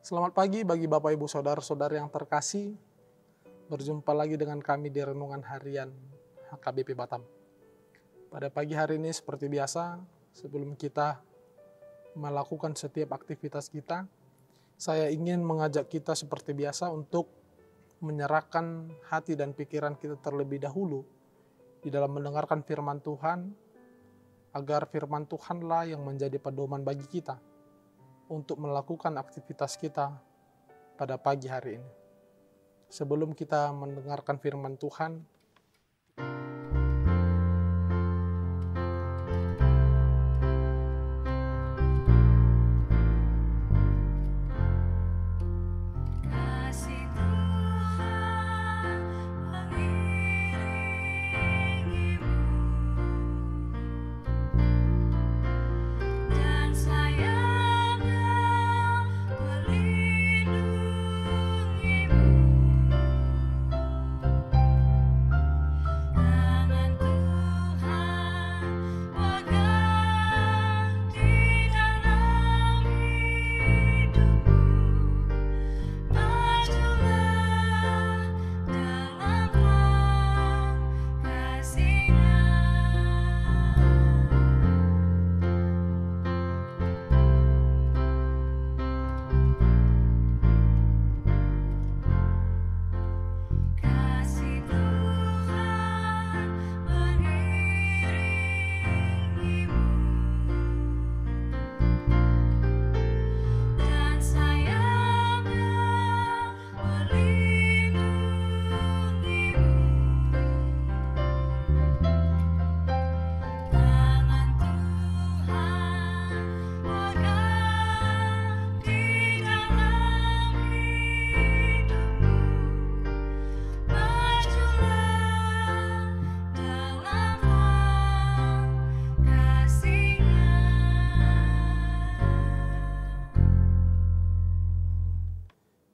Selamat pagi bagi Bapak Ibu Saudara-saudara yang terkasih. Berjumpa lagi dengan kami di Renungan Harian HKBP Batam. Pada pagi hari ini seperti biasa, sebelum kita melakukan setiap aktivitas kita, saya ingin mengajak kita seperti biasa untuk menyerahkan hati dan pikiran kita terlebih dahulu di dalam mendengarkan firman Tuhan, agar firman Tuhanlah yang menjadi pedoman bagi kita untuk melakukan aktivitas kita pada pagi hari ini. Sebelum kita mendengarkan firman Tuhan,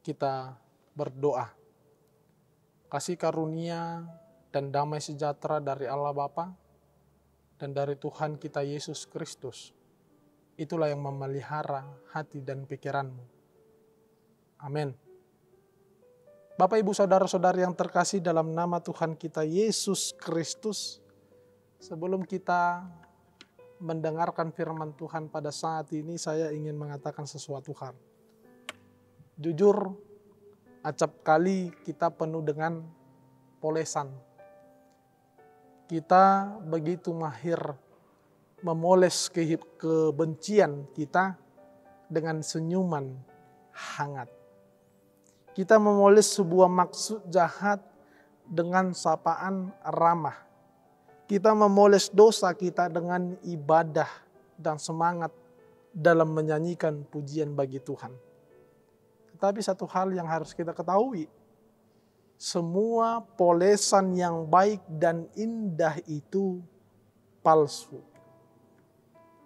kita berdoa. Kasih karunia dan damai sejahtera dari Allah Bapa dan dari Tuhan kita Yesus Kristus, itulah yang memelihara hati dan pikiranmu. Amin. Bapak Ibu Saudara-saudari yang terkasih dalam nama Tuhan kita Yesus Kristus, sebelum kita mendengarkan firman Tuhan pada saat ini, saya ingin mengatakan sesuatu hal. Jujur, acap kali kita penuh dengan polesan. Kita begitu mahir memoles kebencian kita dengan senyuman hangat. Kita memoles sebuah maksud jahat dengan sapaan ramah. Kita memoles dosa kita dengan ibadah dan semangat dalam menyanyikan pujian bagi Tuhan. Tapi satu hal yang harus kita ketahui, semua polesan yang baik dan indah itu palsu.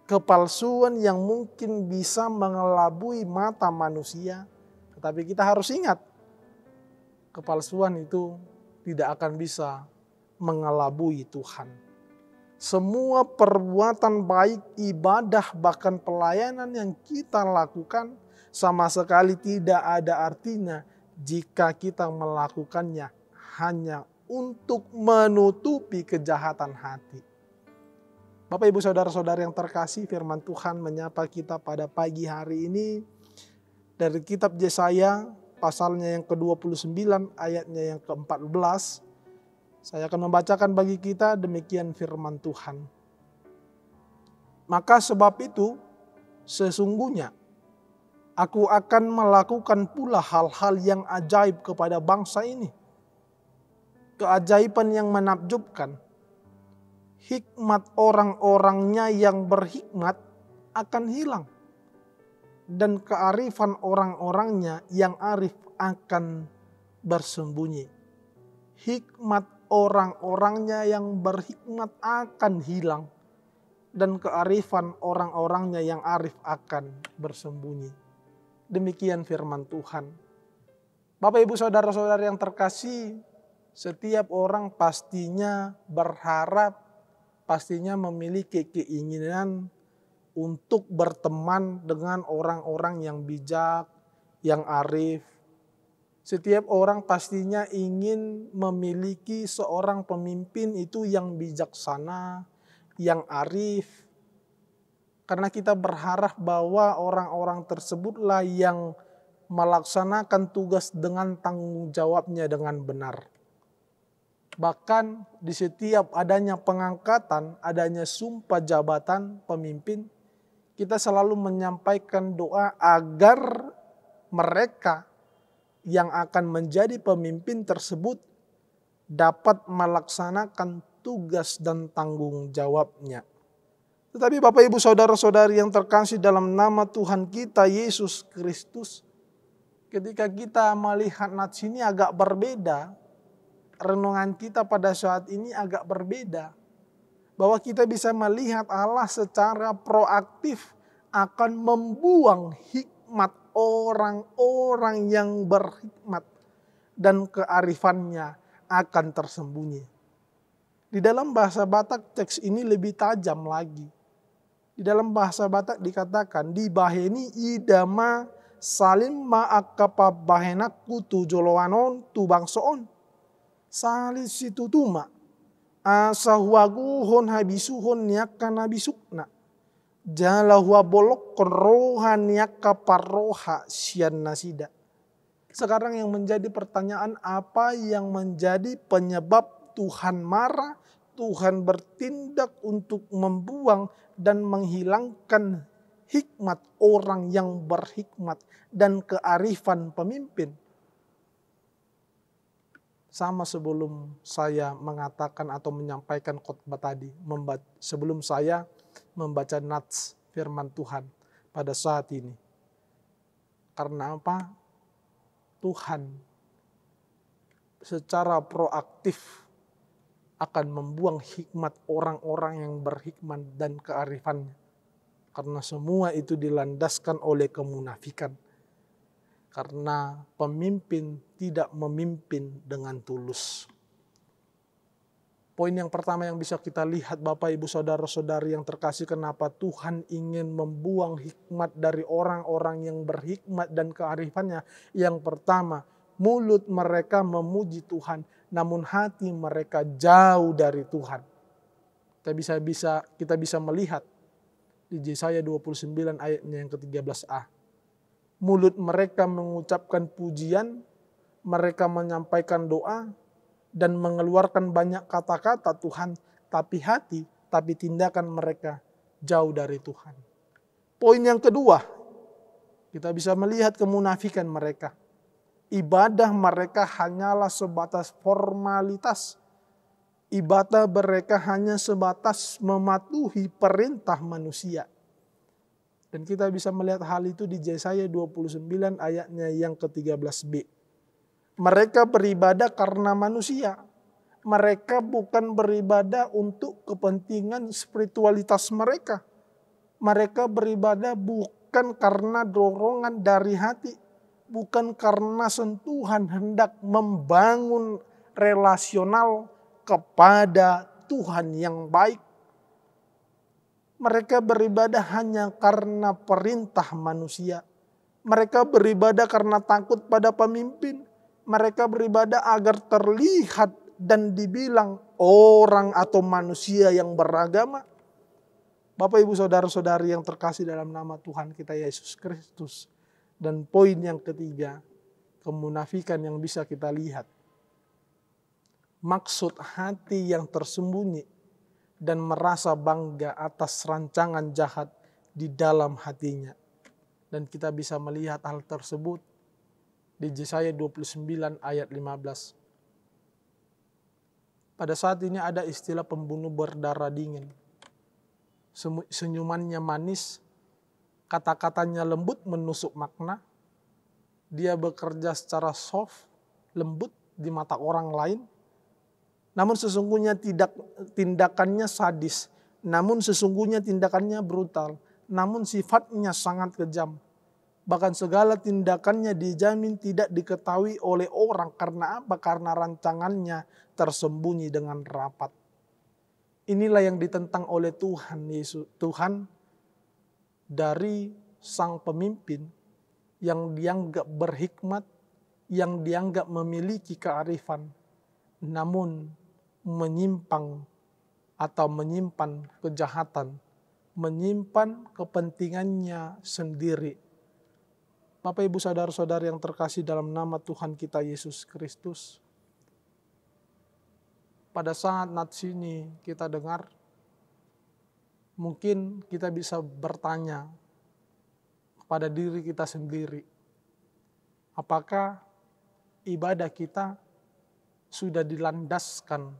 Kepalsuan yang mungkin bisa mengelabui mata manusia, tetapi kita harus ingat, kepalsuan itu tidak akan bisa mengelabui Tuhan. Semua perbuatan baik, ibadah, bahkan pelayanan yang kita lakukan sama sekali tidak ada artinya jika kita melakukannya hanya untuk menutupi kejahatan hati. Bapak Ibu Saudara-saudari yang terkasih, firman Tuhan menyapa kita pada pagi hari ini dari kitab Yesaya pasalnya yang ke-29 ayatnya yang ke-14. Saya akan membacakan bagi kita demikian firman Tuhan. Maka sebab itu sesungguhnya Aku akan melakukan pula hal-hal yang ajaib kepada bangsa ini. Keajaiban yang menakjubkan. Hikmat orang-orangnya yang berhikmat akan hilang. Dan kearifan orang-orangnya yang arif akan bersembunyi. Hikmat orang-orangnya yang berhikmat akan hilang. Dan kearifan orang-orangnya yang arif akan bersembunyi. Demikian firman Tuhan. Bapak Ibu Saudara-saudara yang terkasih, setiap orang pastinya berharap, pastinya memiliki keinginan untuk berteman dengan orang-orang yang bijak, yang arif. Setiap orang pastinya ingin memiliki seorang pemimpin itu yang bijaksana, yang arif. Karena kita berharap bahwa orang-orang tersebutlah yang melaksanakan tugas dengan tanggung jawabnya dengan benar. Bahkan di setiap adanya pengangkatan, adanya sumpah jabatan pemimpin, kita selalu menyampaikan doa agar mereka yang akan menjadi pemimpin tersebut dapat melaksanakan tugas dan tanggung jawabnya. Tetapi Bapak Ibu Saudara-saudari yang terkasih dalam nama Tuhan kita Yesus Kristus, ketika kita melihat nats ini agak berbeda, renungan kita pada saat ini agak berbeda. Bahwa kita bisa melihat Allah secara proaktif akan membuang hikmat orang-orang yang berhikmat dan kearifannya akan tersembunyi. Di dalam bahasa Batak teks ini lebih tajam lagi. Di dalam bahasa Batak dikatakan di baheni idama salim ma'akapa bahenak kutu jolowanon tu bangsoon. Salis situ tuma asahuaguhon habisuhon niakan habisukna. Jalahua bolok rohan niaka parroha sian nasida. Sekarang yang menjadi pertanyaan, apa yang menjadi penyebab Tuhan marah, Tuhan bertindak untuk membuang dan menghilangkan hikmat orang yang berhikmat dan kearifan pemimpin? Sama sebelum saya mengatakan atau menyampaikan khotbah tadi, sebelum saya membaca nats firman Tuhan pada saat ini. Karena apa? Tuhan secara proaktif akan membuang hikmat orang-orang yang berhikmat dan kearifannya. Karena semua itu dilandaskan oleh kemunafikan. Karena pemimpin tidak memimpin dengan tulus. Poin yang pertama yang bisa kita lihat Bapak Ibu Saudara-saudari yang terkasih, kenapa Tuhan ingin membuang hikmat dari orang-orang yang berhikmat dan kearifannya. Yang pertama, mulut mereka memuji Tuhan, namun hati mereka jauh dari Tuhan. Kita bisa melihat di Yesaya 29 ayatnya yang ke-13a. Mulut mereka mengucapkan pujian, mereka menyampaikan doa, dan mengeluarkan banyak kata-kata Tuhan, tapi tindakan mereka jauh dari Tuhan. Poin yang kedua, kita bisa melihat kemunafikan mereka. Ibadah mereka hanyalah sebatas formalitas. Ibadah mereka hanya sebatas mematuhi perintah manusia. Dan kita bisa melihat hal itu di Yesaya 29 ayatnya yang ke-13b. Mereka beribadah karena manusia. Mereka bukan beribadah untuk kepentingan spiritualitas mereka. Mereka beribadah bukan karena dorongan dari hati. Bukan karena sentuhan hendak membangun relasional kepada Tuhan yang baik. Mereka beribadah hanya karena perintah manusia. Mereka beribadah karena takut pada pemimpin. Mereka beribadah agar terlihat dan dibilang orang atau manusia yang beragama. Bapak Ibu Saudara-saudari yang terkasih dalam nama Tuhan kita Yesus Kristus. Dan poin yang ketiga, kemunafikan yang bisa kita lihat. Maksud hati yang tersembunyi dan merasa bangga atas rancangan jahat di dalam hatinya. Dan kita bisa melihat hal tersebut di Yesaya 29 ayat 15. Pada saat ini ada istilah pembunuh berdarah dingin. Senyumannya manis, kata-katanya lembut menusuk makna. Dia bekerja secara soft, lembut di mata orang lain. Namun sesungguhnya tindakannya sadis. Namun sesungguhnya tindakannya brutal. Namun sifatnya sangat kejam. Bahkan segala tindakannya dijamin tidak diketahui oleh orang. Karena apa? Karena rancangannya tersembunyi dengan rapat. Inilah yang ditentang oleh Tuhan Yesus, Tuhan dari sang pemimpin yang dianggap berhikmat, yang dianggap memiliki kearifan, namun menyimpang atau menyimpan kejahatan, menyimpan kepentingannya sendiri. Bapak, Ibu, saudara-saudara yang terkasih dalam nama Tuhan kita Yesus Kristus, pada saat nats ini kita dengar, mungkin kita bisa bertanya kepada diri kita sendiri, apakah ibadah kita sudah dilandaskan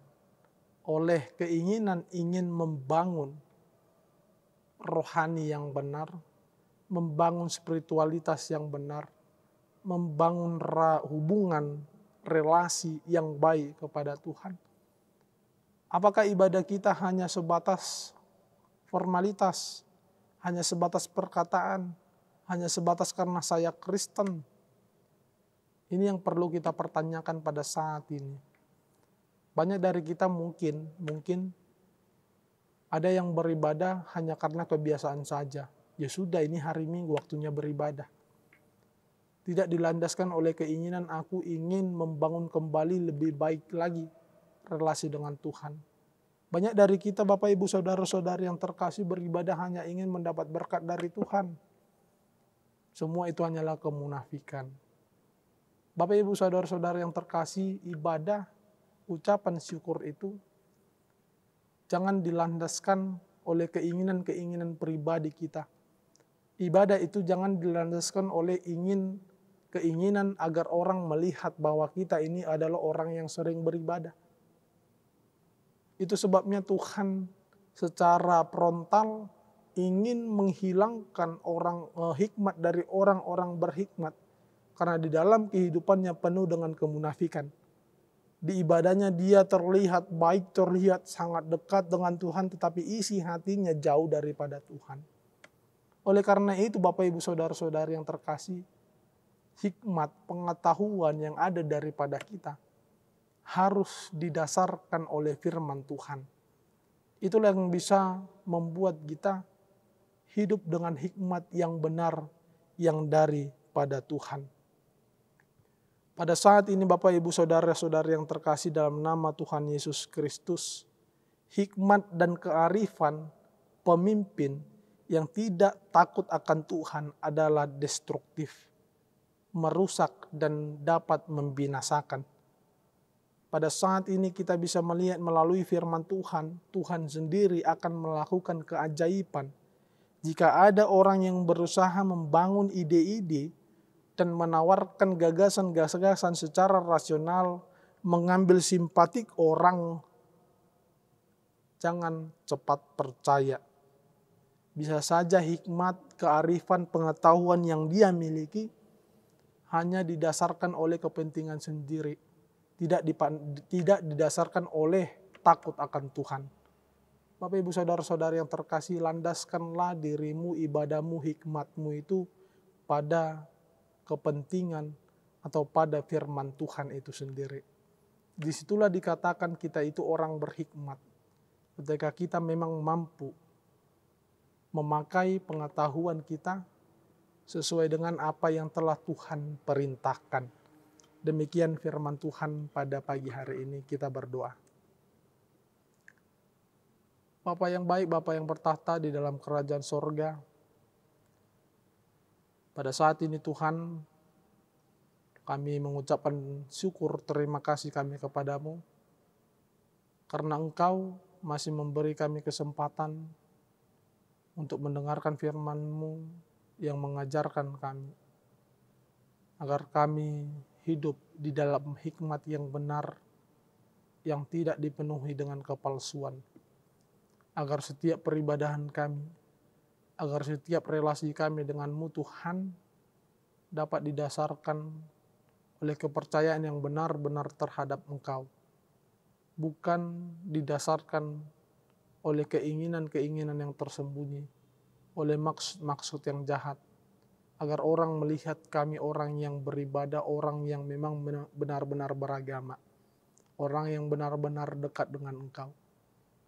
oleh keinginan ingin membangun rohani yang benar, membangun spiritualitas yang benar, membangun hubungan relasi yang baik kepada Tuhan. Apakah ibadah kita hanya sebatas formalitas, hanya sebatas perkataan, hanya sebatas karena saya Kristen? Ini yang perlu kita pertanyakan pada saat ini. Banyak dari kita mungkin ada yang beribadah hanya karena kebiasaan saja. Ya sudah, ini hari Minggu waktunya beribadah. Tidak dilandaskan oleh keinginan aku ingin membangun kembali lebih baik lagi relasi dengan Tuhan. Banyak dari kita Bapak Ibu saudara-saudari yang terkasih beribadah hanya ingin mendapat berkat dari Tuhan. Semua itu hanyalah kemunafikan. Bapak Ibu saudara-saudari yang terkasih, ibadah, ucapan syukur itu jangan dilandaskan oleh keinginan-keinginan pribadi kita. Ibadah itu jangan dilandaskan oleh keinginan agar orang melihat bahwa kita ini adalah orang yang sering beribadah. Itu sebabnya Tuhan secara frontal ingin menghilangkan hikmat dari orang-orang berhikmat. Karena di dalam kehidupannya penuh dengan kemunafikan. Di ibadahnya dia terlihat baik, terlihat sangat dekat dengan Tuhan, tetapi isi hatinya jauh daripada Tuhan. Oleh karena itu Bapak Ibu saudara-saudari yang terkasih, hikmat pengetahuan yang ada daripada kita harus didasarkan oleh firman Tuhan. Itulah yang bisa membuat kita hidup dengan hikmat yang benar yang daripada Tuhan. Pada saat ini Bapak Ibu saudara-saudari yang terkasih dalam nama Tuhan Yesus Kristus, hikmat dan kearifan pemimpin yang tidak takut akan Tuhan adalah destruktif, merusak dan dapat membinasakan. Pada saat ini kita bisa melihat melalui firman Tuhan, Tuhan sendiri akan melakukan keajaiban. Jika ada orang yang berusaha membangun ide-ide dan menawarkan gagasan-gagasan secara rasional, mengambil simpatik orang, jangan cepat percaya. Bisa saja hikmat, kearifan, pengetahuan yang dia miliki hanya didasarkan oleh kepentingan sendiri. Tidak didasarkan oleh takut akan Tuhan. Bapak Ibu saudara-saudari yang terkasih, landaskanlah dirimu, ibadahmu, hikmatmu itu pada kepentingan atau pada firman Tuhan itu sendiri. Disitulah dikatakan kita itu orang berhikmat. Ketika kita memang mampu memakai pengetahuan kita sesuai dengan apa yang telah Tuhan perintahkan. Demikian firman Tuhan pada pagi hari ini, kita berdoa. Bapa yang baik, Bapa yang bertahta di dalam kerajaan sorga, pada saat ini Tuhan, kami mengucapkan syukur terima kasih kami kepadamu, karena Engkau masih memberi kami kesempatan untuk mendengarkan firman-Mu yang mengajarkan kami, agar kami hidup di dalam hikmat yang benar, yang tidak dipenuhi dengan kepalsuan, agar setiap peribadahan kami, agar setiap relasi kami dengan-Mu Tuhan dapat didasarkan oleh kepercayaan yang benar-benar terhadap Engkau. Bukan didasarkan oleh keinginan-keinginan yang tersembunyi, oleh maksud-maksud yang jahat. Agar orang melihat kami orang yang beribadah, orang yang memang benar-benar beragama. Orang yang benar-benar dekat dengan Engkau.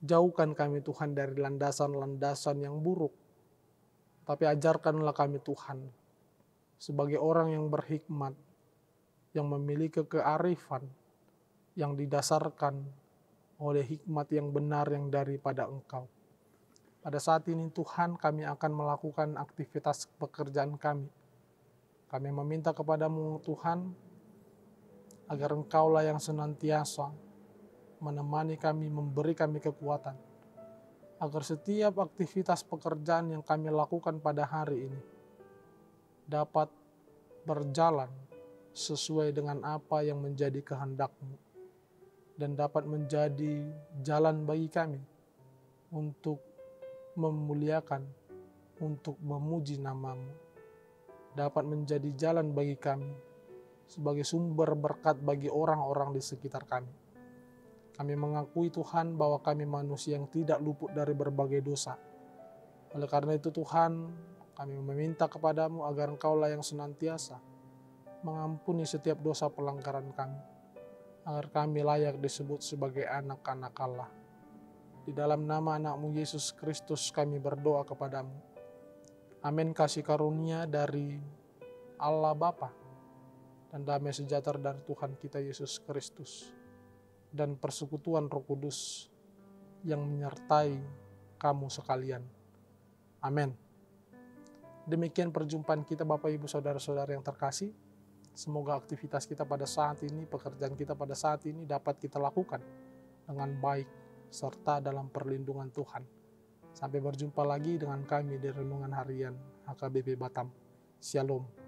Jauhkan kami Tuhan dari landasan-landasan yang buruk. Tapi ajarkanlah kami Tuhan sebagai orang yang berhikmat, yang memiliki kearifan, yang didasarkan oleh hikmat yang benar yang daripada Engkau. Pada saat ini Tuhan, kami akan melakukan aktivitas pekerjaan kami. Kami meminta kepadamu Tuhan, agar Engkaulah yang senantiasa menemani kami, memberi kami kekuatan, agar setiap aktivitas pekerjaan yang kami lakukan pada hari ini dapat berjalan sesuai dengan apa yang menjadi kehendak-Mu, dan dapat menjadi jalan bagi kami untuk memuliakan, untuk memuji nama-Mu, dapat menjadi jalan bagi kami sebagai sumber berkat bagi orang-orang di sekitar kami. Kami mengakui Tuhan bahwa kami manusia yang tidak luput dari berbagai dosa. Oleh karena itu Tuhan, kami meminta kepadamu agar Engkaulah yang senantiasa mengampuni setiap dosa pelanggaran kami, agar kami layak disebut sebagai anak-anak Allah. Di dalam nama anak-Mu Yesus Kristus kami berdoa kepadamu. Amin. Kasih karunia dari Allah Bapa dan damai sejahtera dari Tuhan kita Yesus Kristus dan persekutuan Roh Kudus yang menyertai kamu sekalian. Amin. Demikian perjumpaan kita Bapak Ibu Saudara-saudara yang terkasih. Semoga aktivitas kita pada saat ini, pekerjaan kita pada saat ini dapat kita lakukan dengan baik serta dalam perlindungan Tuhan. Sampai berjumpa lagi dengan kami di Renungan Harian HKBP Batam. Shalom.